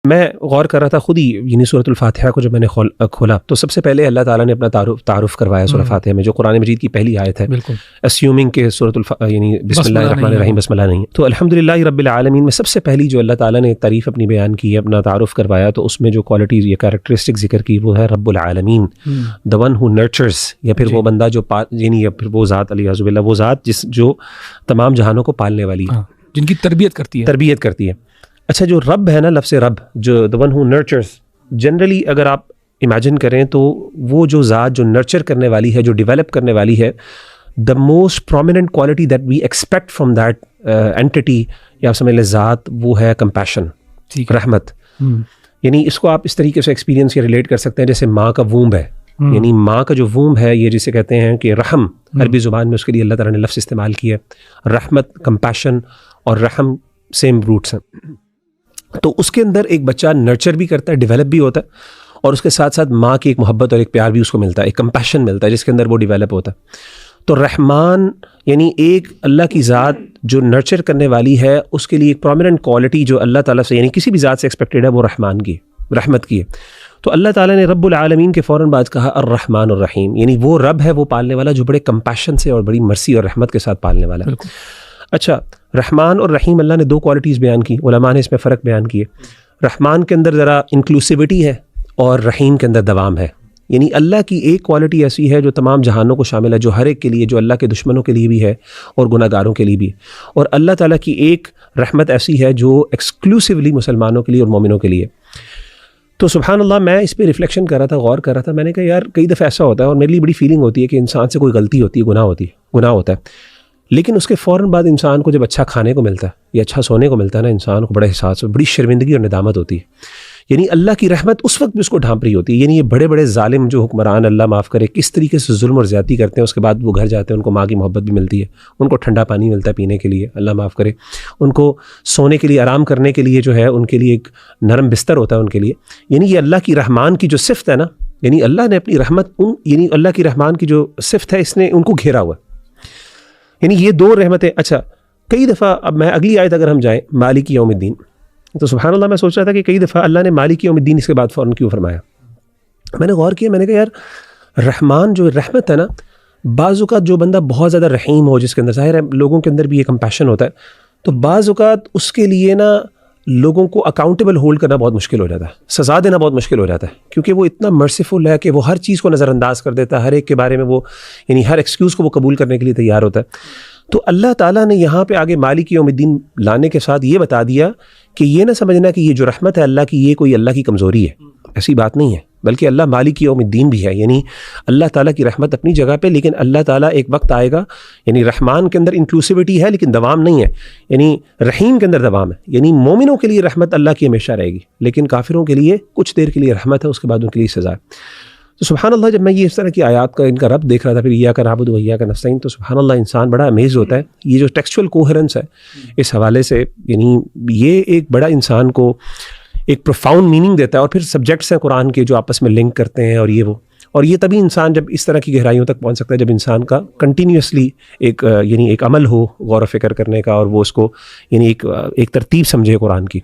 میں غور کر رہا تھا خود ہی، یعنی سورۃ الفاتحہ کو جب میں نے کھولا تو سب سے پہلے اللہ تعالیٰ نے اپنا تعارف کروایا سورۃ فاتحہ میں، جو قرآن مجید کی پہلی آیت ہے، اسیومنگ کہ یعنی بسم اللہ الرحمن الرحیم بسم اللہ نہیں ہے، تو الحمدللہ رب العالمین میں سب سے پہلی جو اللہ تعالیٰ نے تعریف اپنی بیان کی ہے، اپنا تعارف کروایا، تو اس میں جو کوالٹیز یا کیریکٹرسٹک ذکر کی وہ ہے رب العالمین، the one who nurtures، یا پھر وہ بندہ جو یعنی یا پھر وہ ذات علیہ باللہ، وہ ذات جو تمام جہانوں کو پالنے والی ہے، جن کی تربیت کرتی ہے. اچھا، جو رب ہے نا، لفظ رب جو the one who nurtures، generally اگر آپ امیجن کریں تو وہ جو ذات جو نرچر کرنے والی ہے، جو ڈیولپ کرنے والی ہے، the most prominent quality that we expect from that entity، یا آپ سمجھ لیں ذات، وہ ہے compassion، رحمت. یعنی اس کو آپ اس طریقے سے ایکسپیرینس یا ریلیٹ کر سکتے ہیں جیسے ماں کا وومب ہے، یعنی ماں کا جو وومب ہے، یہ جسے کہتے ہیں کہ رحم، عربی زبان میں اس کے لیے اللہ تعالیٰ نے لفظ استعمال کیا ہے، رحمت، compassion اور رحم سیم روٹس ہیں. تو اس کے اندر ایک بچہ نرچر بھی کرتا ہے، ڈیولپ بھی ہوتا ہے، اور اس کے ساتھ ساتھ ماں کی ایک محبت اور ایک پیار بھی اس کو ملتا ہے، ایک کمپیشن ملتا ہے جس کے اندر وہ ڈیولپ ہوتا ہے. تو رحمان یعنی ایک اللہ کی ذات جو نرچر کرنے والی ہے، اس کے لیے ایک پرومیننٹ کوالٹی جو اللہ تعالیٰ سے، یعنی کسی بھی ذات سے ایکسپیکٹڈ ہے، وہ رحمان کی، رحمت کی ہے. تو اللہ تعالیٰ نے رب العالمین کے فوراً بعد کہا الرحمن الرحیم، یعنی وہ رب ہے، وہ پالنے والا جو بڑے کمپیشن سے اور بڑی مرسی اور رحمت کے ساتھ پالنے والا ہے. اچھا، رحمان اور رحیم، اللہ نے دو کوالٹیز بیان کی، علماء نے اس میں فرق بیان کیے. رحمان کے اندر ذرا انکلوسیوٹی ہے اور رحیم کے اندر دوام ہے. یعنی اللہ کی ایک کوالٹی ایسی ہے جو تمام جہانوں کو شامل ہے، جو ہر ایک کے لیے، جو اللہ کے دشمنوں کے لیے بھی ہے اور گناہ گاروں کے لیے بھی. اور اللہ تعالیٰ کی ایک رحمت ایسی ہے جو ایکسکلوسیولی مسلمانوں کے لیے اور مومنوں کے لیے. تو سبحان اللہ، میں اس پہ ریفلیکشن کر رہا تھا، غور کر رہا تھا. میں نے کہا یار کئی دفعہ ایسا ہوتا ہے، اور میرے لیے بڑی فیلنگ ہوتی ہے کہ انسان سے کوئی غلطی ہوتی ہے، گناہ ہوتا ہے، لیکن اس کے فوراً بعد انسان کو جب اچھا کھانے کو ملتا ہے یا اچھا سونے کو ملتا ہے نا، انسان کو بڑا احساس، بڑی شرمندگی اور ندامت ہوتی ہے. یعنی اللہ کی رحمت اس وقت بھی اس کو ڈھانپ رہی ہوتی ہے. یعنی یہ بڑے بڑے ظالم جو حکمران، اللہ معاف کرے، کس طریقے سے ظلم اور زیادتی کرتے ہیں، اس کے بعد وہ گھر جاتے ہیں، ان کو ماں کی محبت بھی ملتی ہے، ان کو ٹھنڈا پانی ملتا ہے پینے کے لیے، اللہ معاف کرے، ان کو سونے کے لیے، آرام کرنے کے لیے جو ہے ان کے لیے ایک نرم بستر ہوتا ہے ان کے لیے. یعنی یہ اللہ کی رحمان کی جو صفت ہے نا، یعنی اللہ نے اپنی رحمت یعنی اللہ کی رحمان کی جو صفت ہے، اس نے ان کو گھیرا ہوا ہے. یعنی یہ دو رحمتیں. اچھا، کئی دفعہ اب میں اگلی آیت اگر ہم جائیں، مالک یوم الدین، تو سبحان اللہ میں سوچ رہا تھا کہ کئی دفعہ اللہ نے مالک یوم الدین اس کے بعد فوراً کیوں فرمایا. میں نے غور کیا، میں نے کہا یار رحمان جو رحمت ہے نا، بعض اوقات جو بندہ بہت زیادہ رحیم ہو، جس کے اندر ظاہر ہے لوگوں کے اندر بھی یہ کمپیشن ہوتا ہے، تو بعض اوقات اس کے لیے نا لوگوں کو اکاؤنٹیبل ہولڈ کرنا بہت مشکل ہو جاتا ہے، سزا دینا بہت مشکل ہو جاتا ہے، کیونکہ وہ اتنا مرسیفل ہے کہ وہ ہر چیز کو نظر انداز کر دیتا ہے، ہر ایک کے بارے میں وہ یعنی ہر ایکسکیوز کو وہ قبول کرنے کے لیے تیار ہوتا ہے. تو اللہ تعالیٰ نے یہاں پہ آگے مالک یوم الدین لانے کے ساتھ یہ بتا دیا کہ یہ نہ سمجھنا کہ یہ جو رحمت ہے اللہ کی، یہ کوئی اللہ کی کمزوری ہے، ایسی بات نہیں ہے، بلکہ اللہ مالک یوم الدین بھی ہے. یعنی اللہ تعالیٰ کی رحمت اپنی جگہ پہ، لیکن اللہ تعالیٰ ایک وقت آئے گا، یعنی رحمان کے اندر انکلوسیوٹی ہے لیکن دوام نہیں ہے، یعنی رحیم کے اندر دوام ہے. یعنی مومنوں کے لیے رحمت اللہ کی ہمیشہ رہے گی، لیکن کافروں کے لیے کچھ دیر کے لیے رحمت ہے، اس کے بعد ان کے لیے سزا ہے. تو سبحان اللہ، جب میں یہ اس طرح کی آیات کا ان کا رب دیکھ رہا تھا، پھر ایاک نعبد و ایاک نستعین، تو سبحان اللہ انسان بڑا امیز ہوتا ہے. یہ جو ٹیکسچوئل کوہرنس ہے اس حوالے سے، یعنی یہ ایک بڑا انسان کو ایک پروفاؤنڈ میننگ دیتا ہے. اور پھر سبجیکٹس ہیں قرآن کے جو آپس میں لنک کرتے ہیں، اور یہ تبھی انسان جب اس طرح کی گہرائیوں تک پہنچ سکتا ہے جب انسان کا کنٹینیوسلی ایک یعنی ایک عمل ہو غور و فکر کرنے کا، اور وہ اس کو یعنی ایک ترتیب سمجھے قرآن کی.